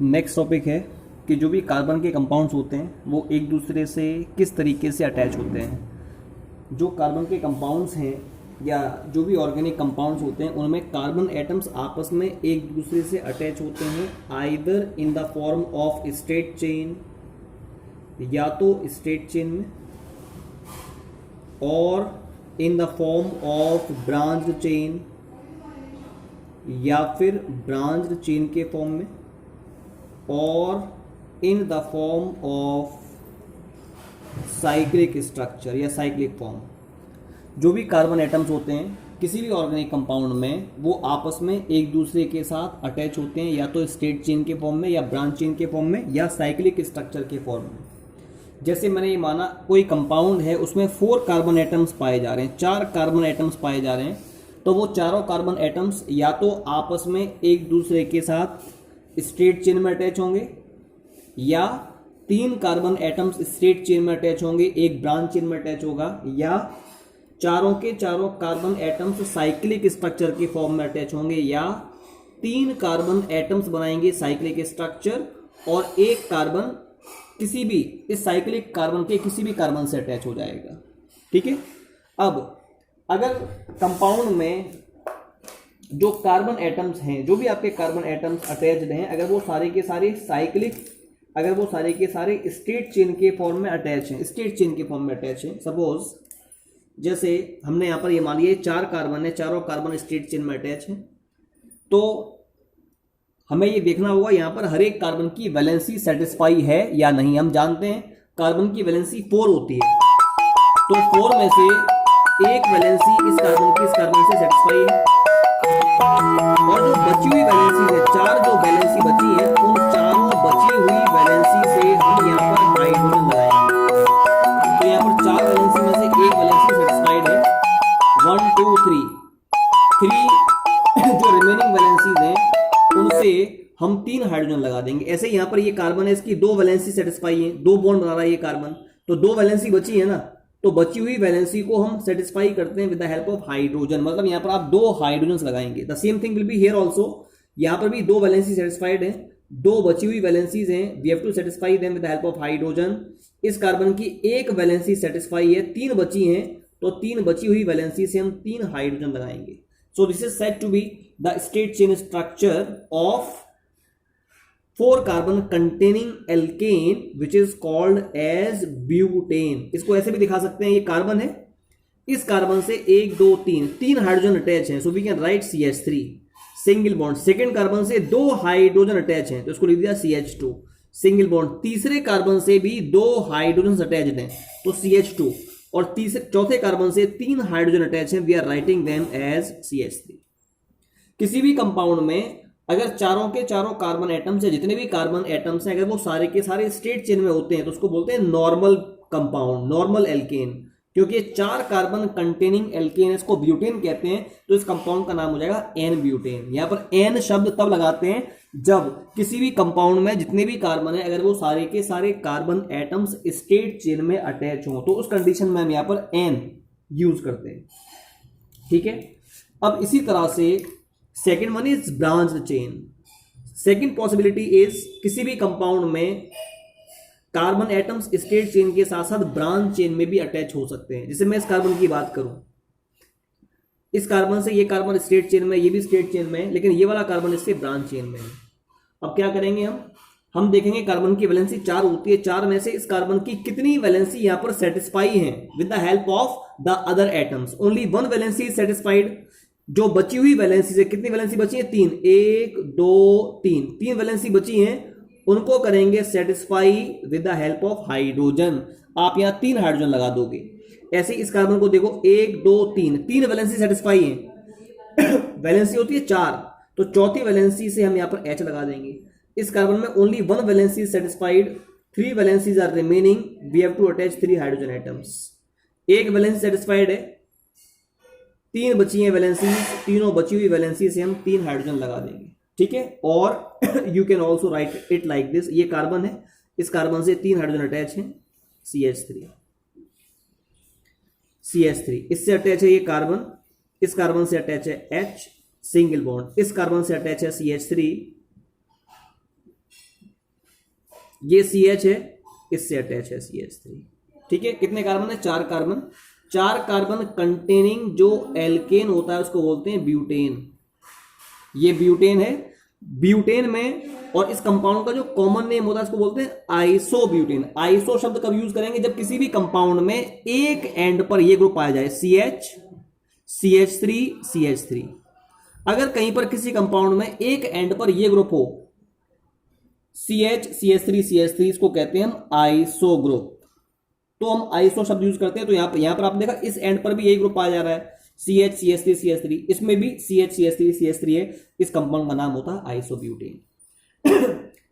Next topic है कि जो भी कार्बन के कंपाउंड्स होते हैं वो एक दूसरे से किस तरीके से अटैच होते हैं। जो कार्बन के कंपाउंड्स हैं या जो भी ऑर्गेनिक कंपाउंड्स होते हैं उनमें कार्बन एटम्स आपस में एक दूसरे से अटैच होते हैं, either in the form of straight chain, या तो स्ट्रेट चेन में, और इन the form of branched chain, या फिर ब्रांच्ड चेन के फॉर्म में, और इन the form of cyclic structure या साइक्लिक फॉर्म। जो भी कार्बन एटम्स होते हैं किसी भी ऑर्गेनिक कंपाउंड में वो आपस में एक दूसरे के साथ अटैच होते हैं, या तो स्ट्रेट चेन के फॉर्म में, या ब्रांच चेन के फॉर्म में, या साइक्लिक स्ट्रक्चर के फॉर्म में। जैसे मैंने ये माना कोई कंपाउंड है उसमें 4 कार्बन एटम्स पाए जा रहे हैं, 4 कार्बन एटम्स पाए जा रहे हैं, तो वो चारों कार्बन एटम्स या तो आपस में एक दूसरे के साथ स्ट्रेट चेन में अटैच होंगे, या 3 कार्बन एटम्स स्ट्रेट चेन में अटैच होंगे, एक ब्रांच चेन में अटैच होगा, या चारों के चारों कार्बन एटम्स साइक्लिक स्ट्रक्चर के फॉर्म में अटैच होंगे, या 3 कार्बन एटम्स बनाएंगे साइक्लिक स्ट्रक्चर और एक कार्बन किसी भी इस साइक्लिक कार्बन के किसी भी कार्बन से अटैच हो जाएगा। ठीक है। अब अगर कंपाउंड में जो कार्बन एटम्स हैं, जो भी आपके कार्बन एटम्स अटैच्ड हैं, अगर वो सारे के सारे साइक्लिक, अगर वो सारे के सारे स्ट्रेट चेन के फॉर्म में अटैच हैं, स्ट्रेट चेन के फॉर्म में अटैच हैं, सपोज जैसे हमने यहाँ पर ये मान लिया 4 कार्बन है, चारों कार्बन स्ट्रेट चेन में अटैच हैं, तो हमें ये देखना होगा यहाँ पर हर एक कार्बन की वैलेंसी सेटिस्फाई है या नहीं। हम जानते हैं कार्बन की वैलेंसी 4 होती है, तो 4 में से एक वैलेंसी इस कार्बन से सेटिस्फाई है, और जो बची हुई वैलेंसी है, 4 जो वैलेंसी बची है, उन चारों बची हुई वैलेंसी से हम यहाँ पर हाइड्रोजन लगाएंगे। तो यहाँ पर 4 वैलेंसी में से एक वैलेंसी सेटिस्फाइड है, 1 2 3 जो रिमेनिंग वैलेंसीज हैं उनसे हम 3 हाइड्रोजन लगा देंगे। ऐसे यहाँ पर ये कार्बन है, इसकी 2 वैलेंसी सेटिस्फाई है, 2 बॉन्ड बना रहा है ये कार्बन, तो 2 वैलेंसी बची है ना, तो बची हुई वैलेंसी को हम सेटिस्फाई करते हैं with the help of hydrogen. मतलब यहाँ पर आप 2 हाइड्रोजन लगाएंगे। The same thing will be here also. यहाँ पर भी 2 वैलेंसी सेटिस्फाइड है, 2 बची हुई वैलेंसीज हैं, we have to satisfy them with the help of hydrogen. इस कार्बन की एक वैलेंसी सेटिस्फाई है, 3 बची हैं, तो 3 बची हुई वैलेंसी से हम 3 हाइड्रोजन लगाएंगे। So this is said to be the straight chain structure of 4 carbon containing alkane which is called as butane. इसको ऐसे भी दिखा सकते हैं, ये कार्बन है, इस कार्बन से 1 2 3 हाइड्रोजन अटैच हैं, so we can write CH3 single bond. Second carbon से 2 हाइड्रोजन अटैच हैं, तो इसको लिख दिया CH2 सिंगल बॉन्ड। तीसरे कार्बन से भी 2 हाइड्रोजन अटैच्ड हैं, तो CH2, और चौथे कार्बन से 3 हाइड्रोजन अटैच हैं, we are writing them as CH3। किसी भी कंपाउंड में अगर चारों के चारों कार्बन एटम्स है, जितने भी कार्बन एटम्स हैं, अगर वो सारे के सारे स्ट्रेट चेन में होते हैं तो उसको बोलते हैं नॉर्मल कंपाउंड, नॉर्मल एल्केन। क्योंकि 4 कार्बन कंटेनिंग एल्केन, इसको ब्यूटेन कहते हैं, तो इस कंपाउंड का नाम हो जाएगा एन ब्यूटेन। यहां पर एन शब्द तब लगाते हैं जब किसी भी कंपाउंड में जितने भी कार्बन है अगर वो सारे के सारे कार्बन एटम्स स्ट्रेट चेन में अटैच हों, तो उस कंडीशन में हम यहां पर एन यूज करते हैं। ठीक है। अब इसी तरह से second one is branch chain. Second possibility is किसी भी कंपाउंड में कार्बन एटम्स स्ट्रेट चेन के साथ साथ ब्रांच चेन में भी अटैच हो सकते हैं। जैसे मैं इस कार्बन की बात करूं, इस कार्बन से ये कार्बन स्ट्रेट चेन में, ये भी स्ट्रेट चेन में है, लेकिन ये वाला कार्बन इससे ब्रांच चेन में है। अब क्या करेंगे हम देखेंगे कार्बन की वैलेंसी 4 होती है, 4 में से इस कार्बन की कितनी वैलेंसी यहां पर सेटिस्फाई है with the help of the other atoms. Only 1 valency is satisfied. जो बची हुई वैलेंसी से कितनी वैलेंसी बची है? 3, 1 2 3 वैलेंसी बची हैं, उनको करेंगे satisfy with the help of hydrogen. आप यहां 3 हाइड्रोजन लगा दोगे। ऐसे इस कार्बन को देखो, 1 2 3 वैलेंसी सेटिस्फाई है वैलेंसी होती है 4, तो चौथी वैलेंसी से हम यहां पर H लगा देंगे। इस कार्बन में only 1 valency satisfied, 3 valencies are remaining, we have to attach 3 hydrogen atoms. एक वैलेंसी सेटिस्फाइड है, 3 बची हैं वैलेंसी, तीनों बची हुई वैलेंसी से हम 3 हाइड्रोजन लगा देंगे। ठीक है। और you can also write it like this. ये कार्बन है, इस कार्बन से 3 हाइड्रोजन अटैच हैं, CH3 इससे अटैच है ये कार्बन, इस कार्बन से अटैच है H सिंगल बॉन्ड, इस कार्बन से अटैच है CH3 ये CH है, इससे अटैच है CH3। ठीक है, कितने कार्बन है? 4 कार्बन। 4 कार्बन कंटेनिंग जो एल्केन होता है उसको बोलते हैं ब्यूटेन। ये ब्यूटेन है। ब्यूटेन में और इस कंपाउंड का जो कॉमन नेम होता है उसको बोलते हैं आइसोब्यूटेन। आइसो शब्द कब यूज करेंगे? जब किसी भी कंपाउंड में एक एंड पर ये ग्रुप पाया जाए, CH, CH3, CH3। अगर कहीं पर किसी कंपाउंड में एक एंड पर ये ग्रुप हो, CH, CH3, CH3, इसको कहते हैं हम आइसो ग्रुप। तो हम आइसो शब्द यूज करते हैं। तो यहां पर आपने देखा इस एंड पर भी यही ग्रुप पाया जा रहा है, CH, CH3, CH3, इसमें भी CH, CH3, CH3 है। इस कंपाउंड का नाम होता है आइसोब्यूटेन।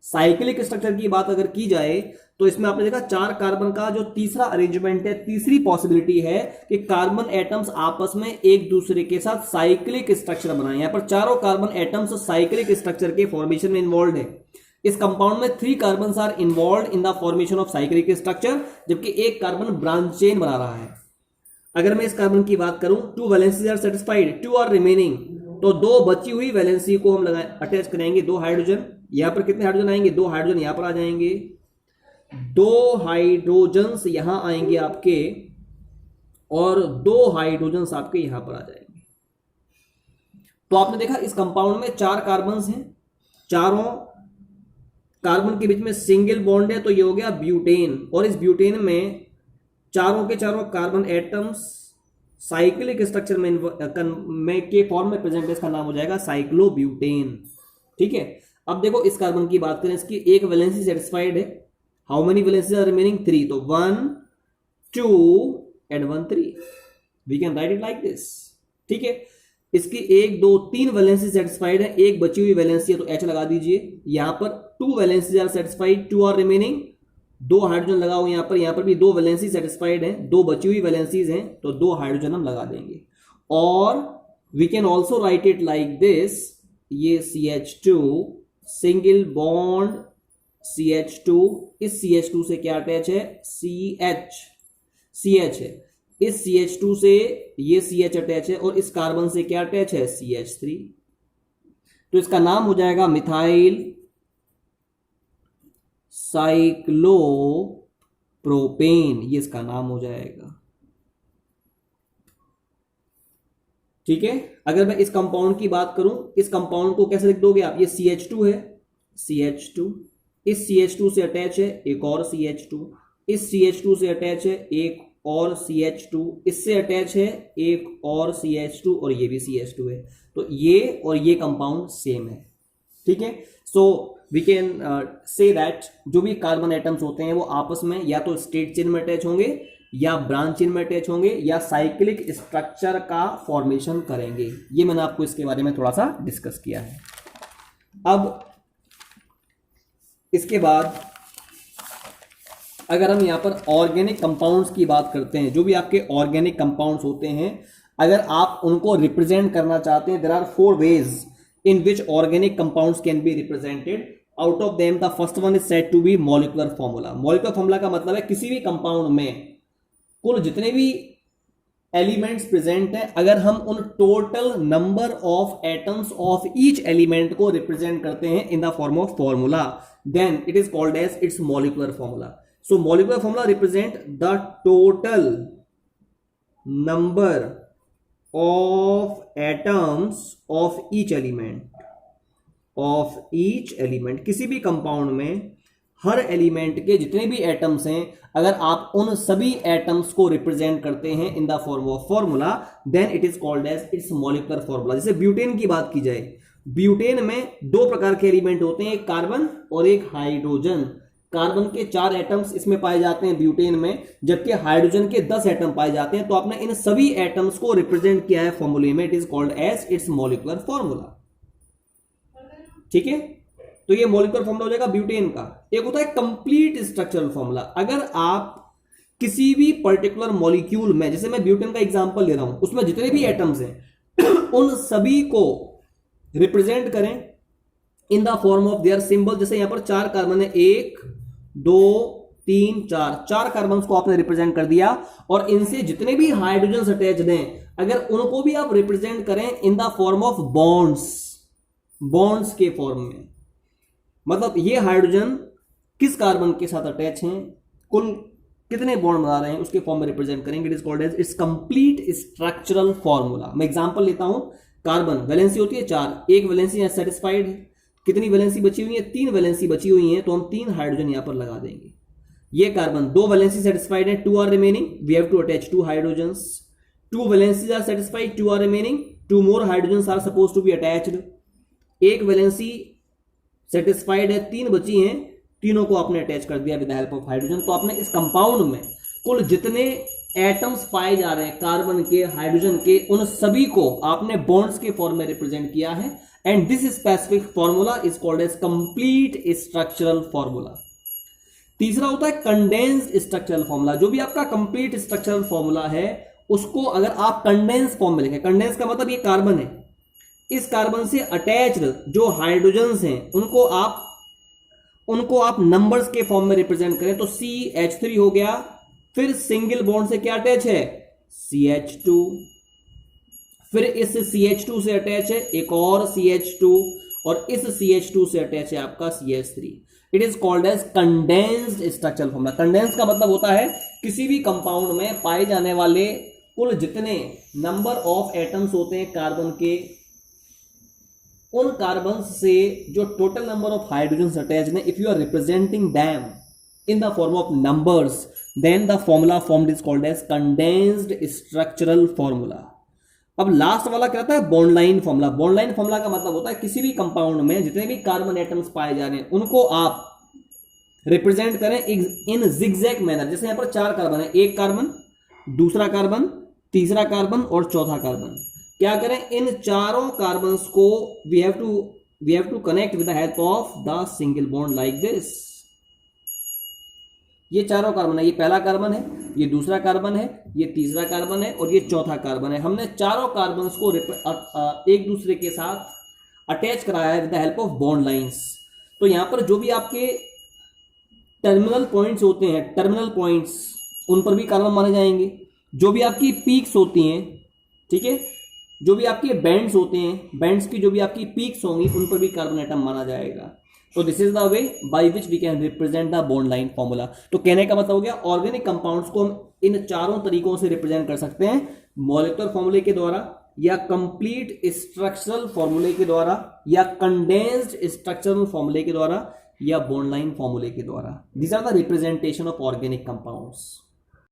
साइक्लिक स्ट्रक्चर की बात अगर की जाए तो इसमें आपने देखा 4 कार्बन का जो तीसरा अरेंजमेंट है, तीसरी पॉसिबिलिटी है कि कार्बन एटम्स आपस में एक दूसरे के साथ साइक्लिक स्ट्रक्चर बनाए। यहां पर चारों कार्बन एटम्स साइक्लिक स्ट्रक्चर के फॉर्मेशन में इन्वॉल्व है। इस कंपाउंड में 3 carbon are involve in the formation of cyclic structure, जबकि एक कार्बन ब्रांच चेन बना रहा है। अगर मैं इस कार्बन की बात करूं, 2 valencies are satisfied, 2 are remaining, तो 2 बची हुई वैलेंसी को हम अटैच करेंगे 2 हाइड्रोजन। यहां पर कितने हाइड्रोजन आएंगे? 2 हाइड्रोजन यहां पर आ जाएंगे, 2 हाइड्रोजन यहां आएंगे आपके, और 2 हाइड्रोजन आपके यहां पर आ जाएंगे। तो आपने देखा इस कंपाउंड में 4 कार्बन हैं, चारों कार्बन के बीच में सिंगल बॉन्ड है, तो ये हो गया ब्यूटेन। और इस ब्यूटेन में चारों के चारों कार्बन एटम्स साइक्लिक स्ट्रक्चर में के फॉर्म में प्रेजेंट है, इसका नाम हो जाएगा साइक्लोब्यूटेन। ठीक है, अब देखो इस कार्बन की बात करें, इसकी एक वैलेंसी सेटिस्फाइड है। How many valencies are remaining? 3। तो 1, 2 and 1, 3। We can write it like this. ठीक है, इसकी 1, 2, 3 वैलेंसी सेटिस्फाइड है, एक बची हुई वैलेंसी है तो H लगा दीजिए। यहां पर 2 valencies are satisfied, 2 are remaining, 2 hydrogen लगाओ यहां पर भी 2 वैलेंसी सेटिस्फाइड है, 2 बची हुई वैलेंसीज हैं, तो 2 हाइड्रोजन हम लगा देंगे। और we can also write it like this, ये CH2 सिंगल बॉन्ड CH2, इस CH2 से क्या अटैच है? CH है। इस CH2 से ये CH अटैच है, और इस कार्बन से क्या अटैच है? CH3। तो इसका नाम हो जाएगा मिथाइल साइक्लोप्रोपेन, ये इसका नाम हो जाएगा। ठीक है, अगर मैं इस कंपाउंड की बात करूं, इस कंपाउंड को कैसे लिख दोगे आप? ये CH2 है, CH2, इस CH2 से अटैच है एक और CH2, इस CH2 से अटैच है एक और CH2, इससे अटैच है एक और CH2, और ये भी CH2 है। तो ये और ये कंपाउंड सेम है। ठीक है, so we can say that जो भी कार्बन एटम्स होते हैं वो आपस में या तो स्ट्रेट चेन में अटैच होंगे, या ब्रांच चेन में अटैच होंगे, या साइक्लिक स्ट्रक्चर का फॉर्मेशन करेंगे। ये मैंने आपको इसके बारे में थोड़ा सा डिस्कस किया है। अब इसके बाद अगर हम यहां पर ऑर्गेनिक कंपाउंड्स की बात करते हैं, जो भी आपके ऑर्गेनिक कंपाउंड्स होते हैं, अगर आप उनको रिप्रेजेंट करना चाहते हैं, there are 4 ways in which organic compounds can be represented. Out of them the first one is said to be molecular formula. molecular formula का मतलब है किसी भी कंपाउंड में कुल जितने भी एलिमेंट्स प्रेजेंट हैं, अगर हम उन total number of atoms of each element को रिप्रेजेंट करते हैं in the form of formula, then it is called as its molecular formula. So molecular formula represent the total number of atoms of each element. किसी भी compound में हर element के जितने भी atoms हैं, अगर आप उन सभी एटम्स को रिप्रेजेंट करते हैं in the form of formula, then it is called as its molecular formula. जैसे ब्यूटेन की बात की जाए, ब्यूटेन में 2 प्रकार के एलिमेंट होते हैं, एक कार्बन और एक हाइड्रोजन. कार्बन के 4 एटम्स इसमें पाए जाते हैं ब्यूटेन में, जबकि हाइड्रोजन के 10 एटम पाए जाते हैं. तो आपने इन सभी एटम्स को रिप्रेजेंट किया है फॉर्मूले में, it is called as its molecular formula. ठीक है, तो ये मॉलिक्यूलर फॉर्मूला हो जाएगा ब्यूटेन का. एक होता है कंप्लीट स्ट्रक्चरल फॉर्मूला. अगर आप किसी भी पर्टिकुलर मॉलिक्यूल में, जैसे मैं ब्यूटेन का एग्जांपल ले रहा हूं, उसमें जितने भी एटम्स हैं उन सभी को रिप्रेजेंट करें इन the form of their symbol. जैसे यहां पर 4 कार्बन है, 1 2 3 4 कार्बन को आपने रिप्रेजेंट कर दिया, और इनसे जितने भी हाइड्रोजन अटैच्ड हैं, अगर उनको भी आप रिप्रेजेंट करें इन द फॉर्म ऑफ बॉन्ड्स के फॉर्म में, मतलब ये हाइड्रोजन किस कार्बन के साथ अटैच हैं, कुल कितने बॉन्ड बना रहे हैं, उसके फॉर्म में रिप्रेजेंट करेंगे। It is called as its complete structural formula. मैं एग्जांपल लेता हूं, कार्बन वैलेंसी होती है 4, एक वैलेंसी यहां सेटिस्फाइड है, कितनी वैलेंसी बची हुई है, 3 वैलेंसी बची हुई है, तो हम 3 हाइड्रोजन यहां पर लगा देंगे। ये कार्बन 2 वैलेंसी सेटिस्फाइड है, 2 are remaining, we have to attach 2 hydrogens. 2 valencies are satisfied, 2 are remaining, 2 more hydrogens are suppose to be attached. एक वैलेंसी सेटिस्फाइड है, 3 बची हैं, तीनों को आपने अटैच कर दिया with the help of hydrogen. तो आपने इस कंपाउंड में कुल जितने एटम्स पाए जा रहे हैं कार्बन के, हाइड्रोजन के, उन सभी को आपने बॉन्ड्स के फॉर्म में रिप्रेजेंट किया है। And this specific formula is called as complete structural formula. तीसरा होता है कंडेंस्ड स्ट्रक्चरल फॉर्मूला। जो भी आपका कंप्लीट स्ट्रक्चरल फॉर्मूला है उसको अगर आप कंडेंस फॉर्म में लिखें, कंडेंस का मतलब ये कार्बन है, इस कार्बन से अटैच्ड जो हाइड्रोजन्स हैं उनको आप नंबर्स के फॉर्म में रिप्रेजेंट करें तो CH3 हो गया, फिर सिंगल बॉन्ड से क्या अटैच है, CH2, फिर इस CH2 से अटैच है एक और CH2, और इस CH2 से अटैच है आपका CH3। It is called as condensed structural formula. Condense का मतलब होता है किसी भी कंपाउंड में पाए जाने वाले कुल जितने नंबर ऑफ एटम्स होते हैं कार्बन के, उन कार्बन से जो total number of hydrogen attached है, if you are representing them in the form of numbers, then the formula formed is called as condensed structural formula. अब लास्ट वाला क्या होता है, bond line formula. Bond line formula का मतलब होता है किसी भी कंपाउंड में जितने भी कार्बन एटम्स पाए जा रहे हैं उनको आप रिप्रेजेंट करें इन जिगजैग मैनर। जैसे यहां पर 4 कार्बन है, एक कार्बन, दूसरा कार्बन, तीसरा कार्बन और चौथा कार्बन। क्या करें, इन चारों कार्बन्स को we have to connect with the help of the single bond like this. ये चारों कार्बन है, ये पहला कार्बन है, ये दूसरा कार्बन है, ये तीसरा कार्बन है और ये चौथा कार्बन है। हमने चारों कार्बन्स को एक दूसरे के साथ अटैच कराया है with the help of bond lines. तो यहां पर जो भी आपके टर्मिनल पॉइंट्स होते हैं, टर्मिनल पॉइंट्स, उन पर भी कार्बन माने जाएंगे। जो भी आपकी पीक्स होती हैं, ठीक है, जो भी आपके बैंड्स होते हैं, बैंड्स की जो भी आपकी पीक्स होंगी उन पर भी कार्बन एटम माना जाएगा। तो this is the way by which we can represent the bond line formula. तो कहने का मतलब हो गया ऑर्गेनिक कंपाउंड्स को हम इन चारों तरीकों से रिप्रेजेंट कर सकते हैं, मॉलिक्यूलर फॉर्मूले के द्वारा, या कंप्लीट स्ट्रक्चरल फॉर्मूले के द्वारा, या कंडेंस्ड स्ट्रक्चरल फॉर्मूले के द्वारा, या बॉन्ड लाइन फॉर्मूले के द्वारा। These are the representation of organic compounds.